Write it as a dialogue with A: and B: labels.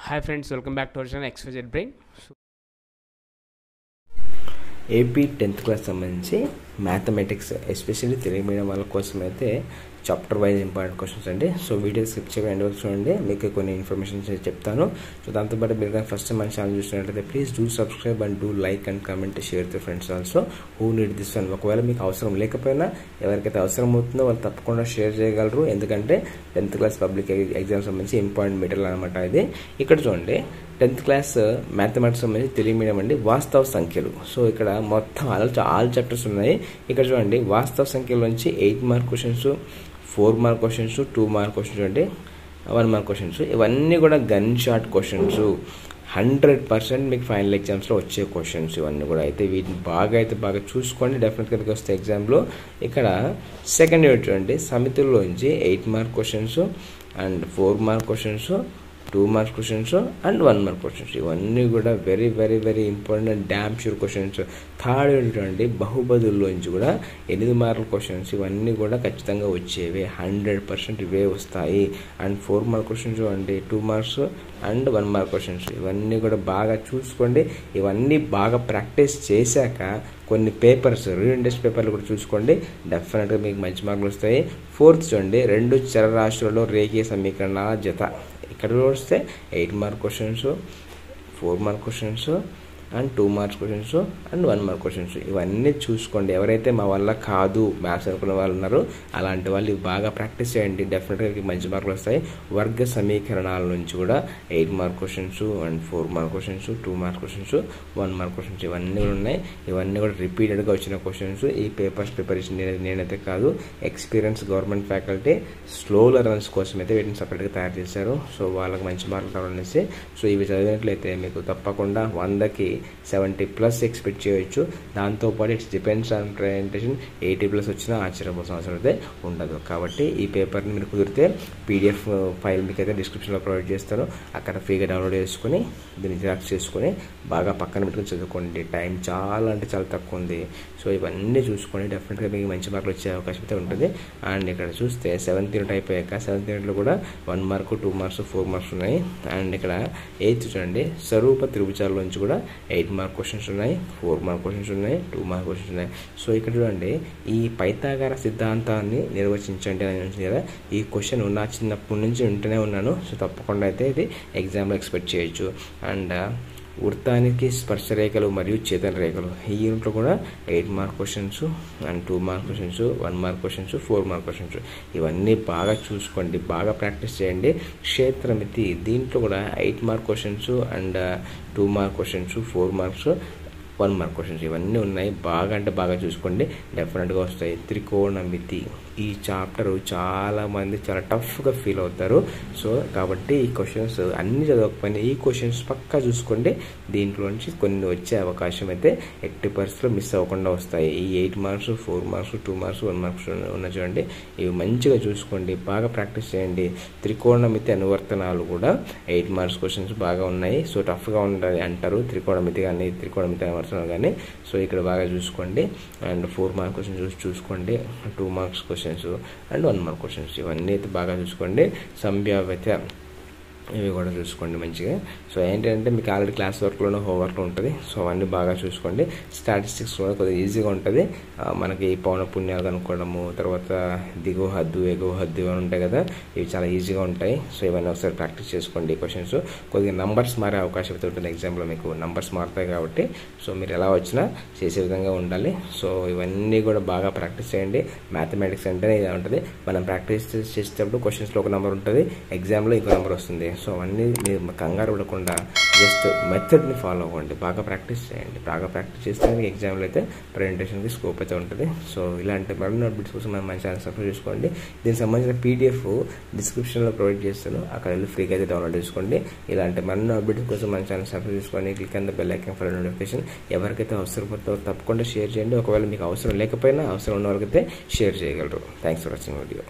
A: Hi friends, welcome back to our channel XYZ Brain.
B: AP 10th class సంబంధించి mathematics especially Telugu medium వాళ్ళ కోసం అయితే chapter wise important questions అండి. So video skip చేయడం end వరకు చూడండి, మీకు కొన్ని ఇన్ఫర్మేషన్ చెప్తాను. సో దాంతోపాటు మీరు కానీ ఫస్ట్ మన ఛానల్ చూసినట్లయితే please do subscribe and do like and comment share to friends also who need this one. ఒకవేళ మీకు అవసరం లేకపోయినా ఎవరికైతే అవసరం అవుతుందో వాళ్ళు తప్పకుండా షేర్ చేయగలరు, ఎందుకంటే 10th క్లాస్ పబ్లిక్ ఎగ్జామ్ సంబంధించి ఇంపార్టెంట్ మెటీరియల్ అనమాట ఇది. ఇక్కడ చూడండి 10th క్లాస్ మ్యాథమెటిక్స్ సంబంధించి తెలుగు మీడియం అండి, వాస్తవ సంఖ్యలు. సో ఇక్కడ మొత్తం ఆల్ చాప్టర్స్ ఉన్నాయి. ఇక్కడ చూడండి వాస్తవ సంఖ్యల నుంచి 8 mark questions, 4 mark questions, 2 mark questions అంటే 1 మార్క్ క్వశ్చన్స్, ఇవన్నీ కూడా గన్ షాట్ క్వశ్చన్స్. 100% మీకు ఫైనల్ ఎగ్జామ్స్లో వచ్చే క్వశ్చన్స్ ఇవన్నీ కూడా. అయితే వీటిని బాగా చూసుకోండి, డెఫినెట్గా వస్తే ఎగ్జామ్లో. ఇక్కడ సెకండ్ యూనిట్ చూడండి, సమితుల్లోంచి 8 mark questions and 4 mark questions, 2 marks questions and 1 mark questions, ఇవన్నీ కూడా very very very important and damn sure questions. Third ఏంటంటే బహుపదుల్లోంచి కూడా 8 మార్కుల క్వశ్చన్స్, ఇవన్నీ కూడా ఖచ్చితంగా వచ్చేవి, 100% ఇవే వస్తాయి. అండ్ 4 మార్క్ క్వశ్చన్స్ అండి, 2 మార్క్స్ అండ్ 1 మార్క్ క్వశ్చన్స్, ఇవన్నీ కూడా బాగా చూసుకోండి. ఇవన్నీ బాగా ప్రాక్టీస్ చేశాక కొన్ని పేపర్స్ రీడింగ్ టెస్ట్ పేపర్లు కూడా చూసుకోండి, డెఫినెట్గా మీకు మంచి మార్కులు వస్తాయి. ఫోర్త్ చూడండి, 2 చరరాశులలో రేఖీయ సమీకరణాల జత. ఇక్కడ వస్తే 8 mark questions, 4 mark questions and 2 marks questions and 1 mark questions, ఇవన్నీ చూసుకోండి. ఎవరైతే మా వల్ల కాదు మ్యాథ్స్ అనుకున్న వాళ్ళు ఉన్నారో అలాంటి వాళ్ళు ఇవి బాగా ప్రాక్టీస్ చేయండి, డెఫినెట్గా మంచి మార్కులు వస్తాయి. వర్గ సమీకరణాల నుంచి కూడా 8 mark questions and 4 mark questions, 2 marks questions, 1 mark questions, ఇవన్నీ కూడా ఉన్నాయి. ఇవన్నీ కూడా రిపీటెడ్గా వచ్చిన క్వశ్చన్స్. ఈ పేపర్స్ ప్రిపరేషన్ నేనైతే కాదు, experience government faculty slow learners కోసం అయితే వీటిని సపరేట్గా తయారు చేశారు. సో వాళ్ళకి మంచి మార్కులు కావాలనేసి సో ఇవి చదివినట్లయితే మీకు తప్పకుండా 100కి 70+ ఎక్స్పెక్ట్ చేయొచ్చు. దాంతోపాటు ఇట్స్ డిపెండ్స్ ఆన్ ప్రెజెంటేషన్, 80+ వచ్చినా ఆశ్చర్యపోవాల్సిన అవసరం అయితే ఉండదు. కాబట్టి ఈ పేపర్ని మీరు కుదిరితే PDF ఫైల్ మీకు అయితే డిస్క్రిప్షన్లో ప్రొవైడ్ చేస్తాను, అక్కడ ఫ్రీగా డౌన్లోడ్ చేసుకుని దీన్ని జిరాక్స్ చేసుకుని బాగా పక్కన పెట్టుకుని చదువుకోండి. టైం చాలా అంటే చాలా తక్కువ ఉంది. సో ఇవన్నీ చూసుకొని డెఫినెట్గా మీకు మంచి మార్కులు వచ్చే అవకాశం అయితే ఉంటుంది. అండ్ ఇక్కడ చూస్తే 7th యూనిట్ అయిపోయాక 7th యూనిట్లో కూడా 1 మార్కు, 2 మార్క్స్, 4 మార్క్స్ ఉన్నాయి. అండ్ ఇక్కడ 8th చూడండి, స్వరూప త్రిభుజాల నుంచి కూడా 8 మార్క్ క్వశ్చన్స్ ఉన్నాయి, 4 మార్క్ క్వశ్చన్స్ ఉన్నాయి, 2 మార్క్ క్వశ్చన్స్ ఉన్నాయి. సో ఇక్కడ చూడండి, ఈ పైథాగర సిద్ధాంతాన్ని నిర్వచించండి అని ఉంది కదా, ఈ క్వశ్చన్ నా చిన్నప్పటి నుంచి వింటూనే ఉన్నాను. సో తప్పకుండా అయితే ఇది ఎగ్జామ్లో ఎక్స్పెక్ట్ చేయొచ్చు. అండ్ వృత్తానికి స్పర్శరేఖలు మరియు చేతన రేఖలు, ఈ యూనిట్లో కూడా 8 mark questions and 2 mark questions, 1 mark questions, 4 mark questions, ఇవన్నీ బాగా చూసుకోండి, బాగా ప్రాక్టీస్ చేయండి. క్షేత్రమితి, దీంట్లో కూడా 8 mark questions and 2 mark questions, 4 marks, 1 mark questions, ఇవన్నీ ఉన్నాయి. బాగా అంటే బాగా చూసుకోండి, డెఫినెట్గా వస్తాయి. త్రికోణమితి, ఈ చాప్టర్ చాలామంది చాలా టఫ్గా ఫీల్ అవుతారు. సో కాబట్టి ఈ క్వశ్చన్స్ అన్ని చదవకపోయినా ఈ క్వశ్చన్స్ పక్కా చూసుకోండి, దీంట్లో నుంచి కొన్ని వచ్చే అవకాశం అయితే 80% మిస్ అవ్వకుండా వస్తాయి. ఈ 8 మార్క్స్, 4 మార్క్స్, 2 మార్క్స్, 1 మార్క్స్ ఉన్న చూడండి, ఇవి మంచిగా చూసుకోండి, బాగా ప్రాక్టీస్ చేయండి. త్రికోణమితి అనువర్తనాలు కూడా 8 మార్క్స్ క్వశ్చన్స్ బాగా ఉన్నాయి. సో టఫ్గా ఉండాలి అంటారు త్రికోణమితి కానీ త్రికోణమితి అనువర్తనాలు కానీ. సో ఇక్కడ బాగా చూసుకోండి. అండ్ 4 మార్క్ క్వశ్చన్స్ చూసుకోండి, 2 marks questions and 1 mark questions, ఇవన్నీ అయితే బాగా చూసుకోండి. సంభావ్యత, ఇవి కూడా చూసుకోండి మంచిగా. సో ఏంటంటే మీకు ఆల్రెడీ క్లాస్ వర్క్లోనూ హోంవర్క్లో ఉంటుంది. సో అవన్నీ బాగా చూసుకోండి. స్టాటిస్టిక్స్ కూడా కొద్దిగా ఈజీగా ఉంటుంది. మనకి పౌన పుణ్యాలు కనుక్కోవడము, తర్వాత దిగువ హద్దు, ఎగువ హద్దు ఇవన్నీ ఉంటాయి కదా, ఇవి చాలా ఈజీగా ఉంటాయి. సో ఇవన్నీ ఒకసారి ప్రాక్టీస్ చేసుకోండి. క్వశ్చన్స్ కొద్దిగా నంబర్స్ మారే అవకాశం అయితే ఉంటుంది ఎగ్జామ్లో, మీకు నంబర్స్ మారుతాయి కాబట్టి సో మీరు ఎలా వచ్చినా చేసే విధంగా ఉండాలి. సో ఇవన్నీ కూడా బాగా ప్రాక్టీస్ చేయండి. మ్యాథమెటిక్స్ అంటేనే ఇలా ఉంటుంది, మనం ప్రాక్టీస్ చేసేటప్పుడు క్వశ్చన్స్లో ఒక నెంబర్ ఉంటుంది, ఎగ్జామ్లో ఇంకో నెంబర్ వస్తుంది. సో అవన్నీ మీరు కంగారు పడకుండా జస్ట్ మెథడ్ని ఫాలో అవ్వండి, బాగా ప్రాక్టీస్ చేయండి. బాగా ప్రాక్టీస్ చేస్తే ఎగ్జామ్లో అయితే ప్రజెంటేషన్కి స్కోప్ అయితే ఉంటుంది. సో ఇలాంటి మరిన్ని అప్డేట్స్ కోసం మన ఛానల్ సబ్స్క్రైబ్ చేసుకోండి. దీనికి సంబంధించిన PDF డిస్క్రిప్షన్లో ప్రొవైడ్ చేస్తాను, అక్కడ వెళ్ళి ఫ్రీగా అయితే డౌన్లోడ్ చేసుకోండి. ఇలాంటి మరిన్ని అప్డేట్స్ కోసం మన ఛానల్ సబ్స్క్రైబ్ చేసుకోండి. Click on the bell icon for notification. ఎవరికైతే అవసరం పడుతుందో తప్పకుండా షేర్ చేయండి. ఒకవేళ మీకు అవసరం లేకపోయినా అవసరం ఉన్న వాళ్ళకైతే షేర్ చేయగలరు. Thanks for watching video.